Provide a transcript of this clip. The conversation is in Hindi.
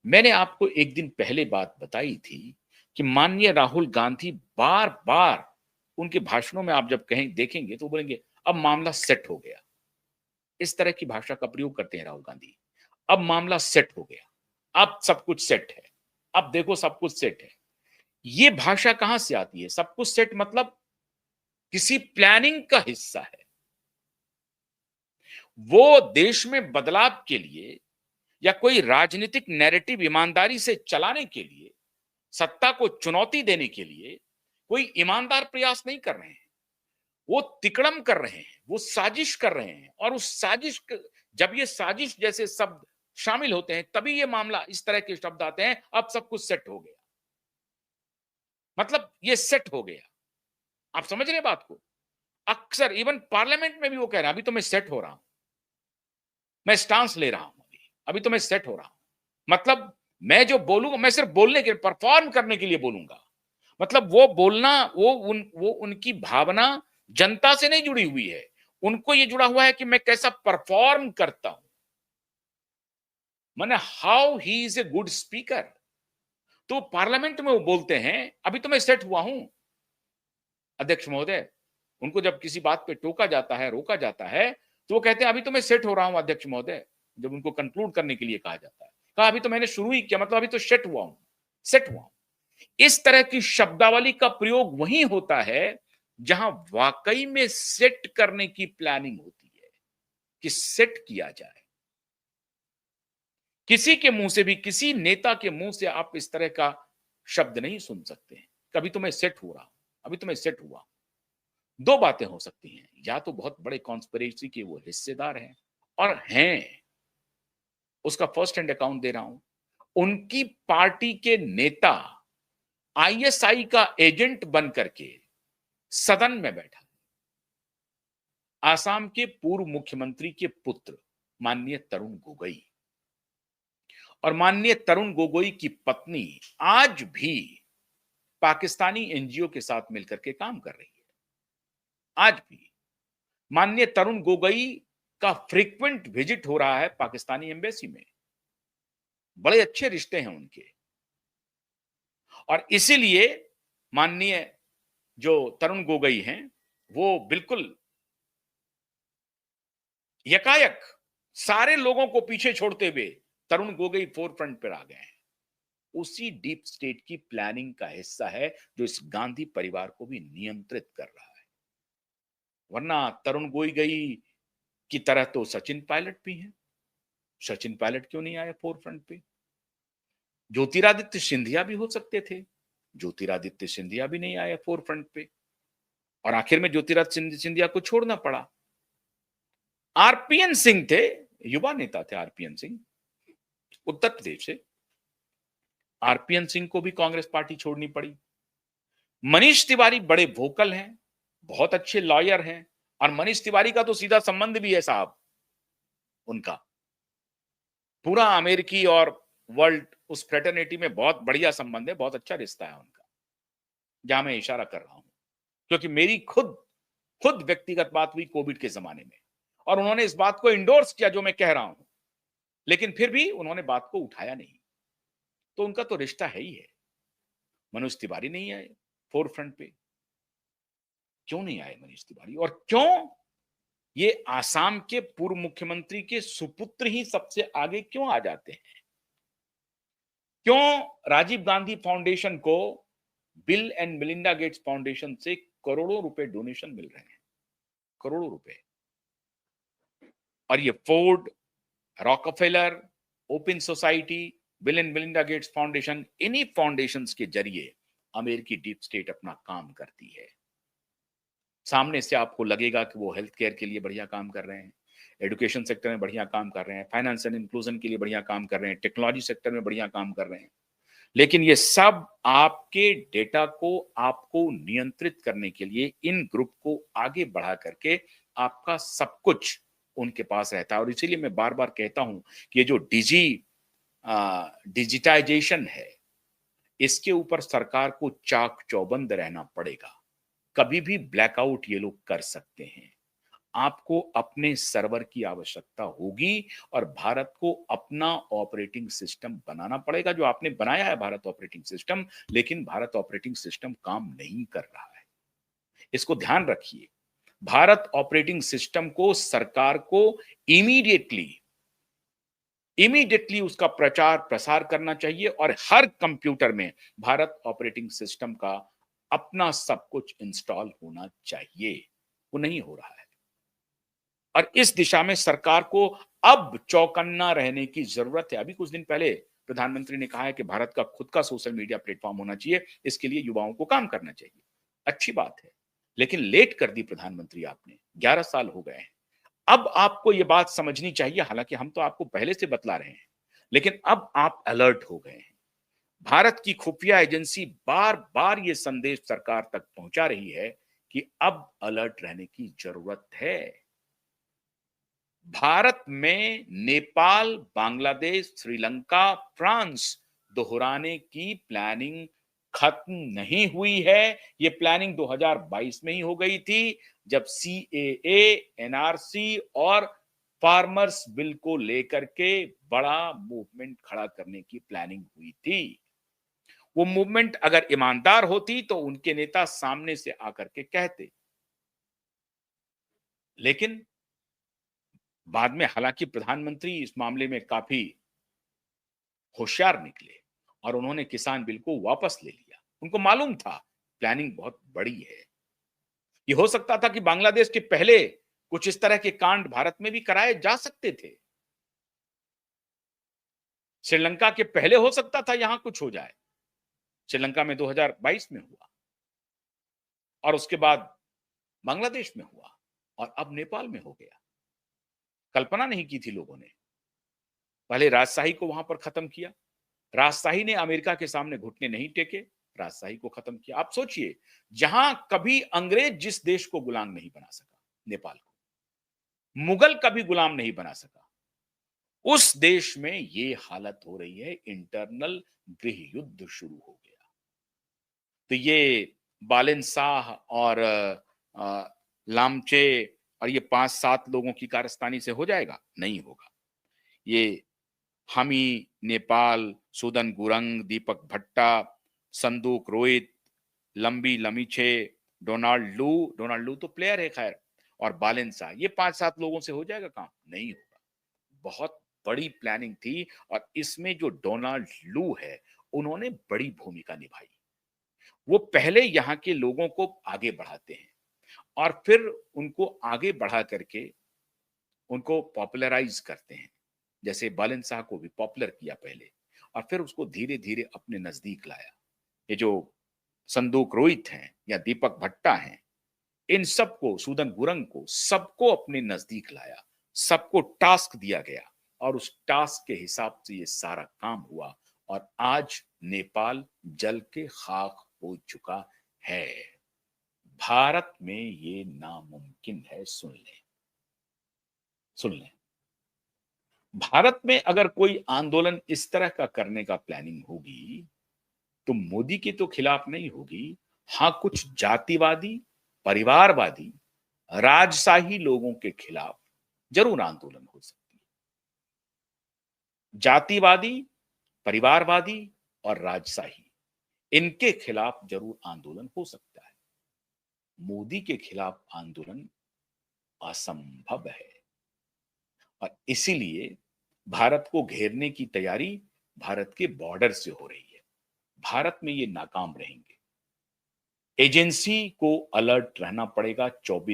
मैंने आपको एक दिन पहले बात बताई थी कि माननीय राहुल गांधी बार-बार उनके भाषणों में आप जब कहीं देखेंगे तो बोलेंगे, "अब मामला सेट हो गया।" इस तरह की भाषा का प्रयोग करते हैं राहुल गांधी। "अब मामला सेट हो गया। अब सब कुछ सेट है। अब देखो सब कुछ सेट है।" ये भाषा कहां से आती है? सब कुछ सेट मतलब किसी प्लानिंग का हिस्सा है। वो देश में बदलाव के लिए या कोई राजनीतिक नैरेटिव ईमानदारी से चलाने के लिए, सत्ता को चुनौती देने के लिए कोई ईमानदार प्रयास नहीं कर रहे हैं। वो तिकड़म कर रहे हैं, वो साजिश कर रहे हैं और उस साजिश जब ये साजिश जैसे शब्द शामिल होते हैं तभी ये मामला इस तरह के शब्द आते हैं, अब सब कुछ सेट हो गया। मतलब ये सेट हो गया। आप समझ रहे हैं बात को? अक्सर इवन पार्लियामेंट में भी वो कह रहे हैं, अभी तो मैं सेट हो रहा हूं, मैं स्टांस ले रहा हूं, अभी तो मैं सेट हो रहा हूं। मतलब मैं जो बोलूंगा मैं सिर्फ बोलने के परफॉर्म करने के लिए बोलूंगा। मतलब वो बोलना वो उनकी भावना जनता से नहीं जुड़ी हुई है। उनको ये जुड़ा हुआ है कि मैं कैसा परफॉर्म करता हूं। माने how he is a good speaker. तो पार्लियामेंट में वो बोलते हैं अभी तो मैं सेट हुआ हूं अध्यक्ष महोदय। उनको जब किसी बात पे टोका जाता है, रोका जाता है, तो वो कहते हैं अभी तो मैं सेट हो रहा हूं अध्यक्ष महोदय। जब उनको कंक्लूड करने के लिए कहा जाता है, कहा अभी तो मैंने शुरू ही किया, मतलब अभी तो सेट हुआ हूं, सेट हुआ हूं। इस तरह की शब्दावली का प्रयोग वहीं होता है जहां वाकई में सेट करने की प्लानिंग होती है कि सेट किया जाए। किसी के मुंह से भी, किसी नेता के मुंह से आप इस तरह का शब्द नहीं सुन सकते हैं। कभी तो मैं सेट हो रहा हूं, अभी तो मैं सेट हुआ। दो बातें हो सकती हैं, या तो बहुत बड़े कॉन्स्पिरेसी के वो हिस्सेदार हैं और हैं, उसका फर्स्ट हैंड अकाउंट दे रहा हूं। उनकी पार्टी के नेता आईएसआई का एजेंट बन करके सदन में बैठा, आसाम के पूर्व मुख्यमंत्री के पुत्र माननीय तरुण गोगोई, और माननीय तरुण गोगोई की पत्नी आज भी पाकिस्तानी एनजीओ के साथ मिलकर के काम कर रही है। आज भी माननीय तरुण गोगोई का फ्रीक्वेंट विजिट हो रहा है पाकिस्तानी एम्बेसी में। बड़े अच्छे रिश्ते हैं उनके, और इसीलिए माननीय जो तरुण गोगोई हैं वो बिल्कुल यकायक सारे लोगों को पीछे छोड़ते हुए तरुण गोगोई फोर फ्रंट पर आ गए हैं। उसी डीप स्टेट की प्लानिंग का हिस्सा है जो इस गांधी परिवार को भी नियंत्रित कर रहा है। वरना तरुण गोगोई की तरह तो सचिन पायलट भी हैं। सचिन पायलट क्यों नहीं आए फोर फ्रंट पे? ज्योतिरादित्य सिंधिया भी हो सकते थे। ज्योतिरादित्य सिंधिया भी नहीं आए फोर फ्रंट पे, और आखिर में ज्योतिरादित्य सिंधिया को छोड़ना पड़ा। आरपीएन सिंह थे, युवा नेता थे आरपीएन सिंह, उत्तर प्रदेश से। आरपीएन सिंह को भी कांग्रेस पार्टी छोड़नी पड़ी। मनीष तिवारी बड़े वोकल हैं, बहुत अच्छे लॉयर हैं, और मनीष तिवारी का तो सीधा संबंध भी है साहब उनका। पूरा अमेरिकी और वर्ल्ड उस फ्रेटर्निटी में बहुत बढ़िया संबंध है, बहुत अच्छा रिश्ता है उनका, जहां मैं इशारा कर रहा हूं। क्योंकि मेरी खुद खुद व्यक्तिगत बात हुई कोविड के जमाने में, और उन्होंने इस बात को इंडोर्स किया जो मैं कह रहा हूं, लेकिन फिर भी उन्होंने बात को उठाया नहीं। तो उनका तो रिश्ता है ही है। मनोज तिवारी नहीं आए फोर फ्रंट पे। क्यों नहीं आए मनीष तिवारी? और क्यों ये आसाम के पूर्व मुख्यमंत्री के सुपुत्र ही सबसे आगे क्यों आ जाते हैं? क्यों राजीव गांधी फाउंडेशन को bill and Melinda Gates foundation से करोड़ों रुपए डोनेशन मिल रहे हैं? करोड़ों रुपए। और ये Ford, Rockefeller, open society, bill and Melinda Gates foundation, इन्हीं फाउंडेशंस के जरिए अमेरिकी डीप स्टेट अपना काम करती है। सामने से आपको लगेगा कि वो हेल्थ केयर के लिए बढ़िया काम कर रहे हैं, एजुकेशन सेक्टर में बढ़िया काम कर रहे हैं, फाइनेंस एंड इंक्लूजन के लिए बढ़िया काम कर रहे हैं, टेक्नोलॉजी सेक्टर में बढ़िया काम कर रहे हैं। लेकिन ये सब आपके डेटा को आपको नियंत्रित करने के लिए इन ग्रुप को आगे बढ़ा करके आपका सब कुछ उनके पास रहता है। और इसीलिए मैं बार बार कहता हूं कि ये जो डिजिटाइजेशन है, इसके ऊपर सरकार को चाक चौबंद रहना पड़ेगा। कभी भी ब्लैकआउट ये लोग कर सकते हैं। आपको अपने सर्वर की आवश्यकता होगी और भारत को अपना ऑपरेटिंग सिस्टम बनाना पड़ेगा। जो आपने बनाया है भारत ऑपरेटिंग सिस्टम, लेकिन भारत ऑपरेटिंग सिस्टम काम नहीं कर रहा है। इसको ध्यान रखिए। भारत ऑपरेटिंग सिस्टम को सरकार को इमीडिएटली इमीडिएटली उसका प्रचार प्रसार करना चाहिए और हर कंप्यूटर में भारत ऑपरेटिंग सिस्टम का अपना सब कुछ इंस्टॉल होना चाहिए। वो नहीं हो रहा है और इस दिशा में सरकार को अब चौकन्ना रहने की जरूरत है। अभी कुछ दिन पहले प्रधानमंत्री ने कहा है कि भारत का खुद का सोशल मीडिया प्लेटफॉर्म होना चाहिए, इसके लिए युवाओं को काम करना चाहिए। अच्छी बात है, लेकिन लेट कर दी प्रधानमंत्री आपने। 11 साल हो गए हैं। अब आपको यह बात समझनी चाहिए, हालांकि हम तो आपको पहले से बतला रहे हैं, लेकिन अब आप अलर्ट हो गए हैं। भारत की खुफिया एजेंसी बार बार यह संदेश सरकार तक पहुंचा रही है कि अब अलर्ट रहने की जरूरत है। भारत में नेपाल, बांग्लादेश, श्रीलंका, फ्रांस दोहराने की प्लानिंग खत्म नहीं हुई है। ये प्लानिंग 2022 में ही हो गई थी, जब सीएए, एनआरसी और फार्मर्स बिल को लेकर के बड़ा मूवमेंट खड़ा करने की प्लानिंग हुई थी। वो मूवमेंट अगर ईमानदार होती तो उनके नेता सामने से आकर के कहते, लेकिन बाद में हालांकि प्रधानमंत्री इस मामले में काफी होशियार निकले और उन्होंने किसान बिल को वापस ले लिया। उनको मालूम था प्लानिंग बहुत बड़ी है। ये हो सकता था कि बांग्लादेश के पहले कुछ इस तरह के कांड भारत में भी कराए जा सकते थे। श्रीलंका के पहले हो सकता था यहां कुछ हो जाए। श्रीलंका में 2022 में हुआ और उसके बाद बांग्लादेश में हुआ और अब नेपाल में हो गया। कल्पना नहीं की थी लोगों ने। पहले राजशाही को वहां पर खत्म किया। राजशाही ने अमेरिका के सामने घुटने नहीं टेके, राजशाही को खत्म किया। आप सोचिए, जहां कभी अंग्रेज जिस देश को गुलाम नहीं बना सका, नेपाल को मुगल कभी गुलाम नहीं बना सका, उस देश में ये हालत हो रही है। इंटरनल गृह युद्ध शुरू हो गया। तो ये बालेन शाह और लामचे और ये 5-7 लोगों की कारस्तानी से हो जाएगा? नहीं होगा। ये हमी, नेपाल, सुदन गुरंग, दीपक भट्टा, संदूक रोहित, लंबी लमीछे, डोनाल्ड लू तो प्लेयर है खैर, और बालेन शाह, ये 5-7 लोगों से हो जाएगा काम? नहीं होगा। बहुत बड़ी प्लानिंग थी और इसमें जो डोनाल्ड लू है, उन्होंने बड़ी भूमिका निभाई। वो पहले यहां के लोगों को आगे बढ़ाते हैं और फिर उनको आगे बढ़ा करके उनको पॉपुलराइज करते हैं। जैसे बालन शाह को भी पॉपुलर किया पहले और फिर उसको धीरे धीरे अपने नजदीक लाया। ये जो संदूक रोहित हैं या दीपक भट्टा हैं, इन सबको, सूदन गुरंग को, सबको अपने नजदीक लाया, सबको टास्क दिया गया और उस टास्क के हिसाब से ये सारा काम हुआ और आज नेपाल जल के खाक हो चुका है। भारत में ये नामुमकिन है। सुन लें, सुन लें। भारत में अगर कोई आंदोलन इस तरह का करने का प्लानिंग होगी तो मोदी के तो खिलाफ नहीं होगी। हां, कुछ जातिवादी, परिवारवादी, राजशाही लोगों के खिलाफ जरूर आंदोलन हो सकती है। जातिवादी, परिवारवादी और राजशाही, इनके खिलाफ जरूर आंदोलन हो सकता है। मोदी के खिलाफ आंदोलन असंभव है और इसीलिए भारत को घेरने की तैयारी भारत के बॉर्डर से हो रही है। भारत में ये नाकाम रहेंगे। एजेंसी को अलर्ट रहना पड़ेगा 24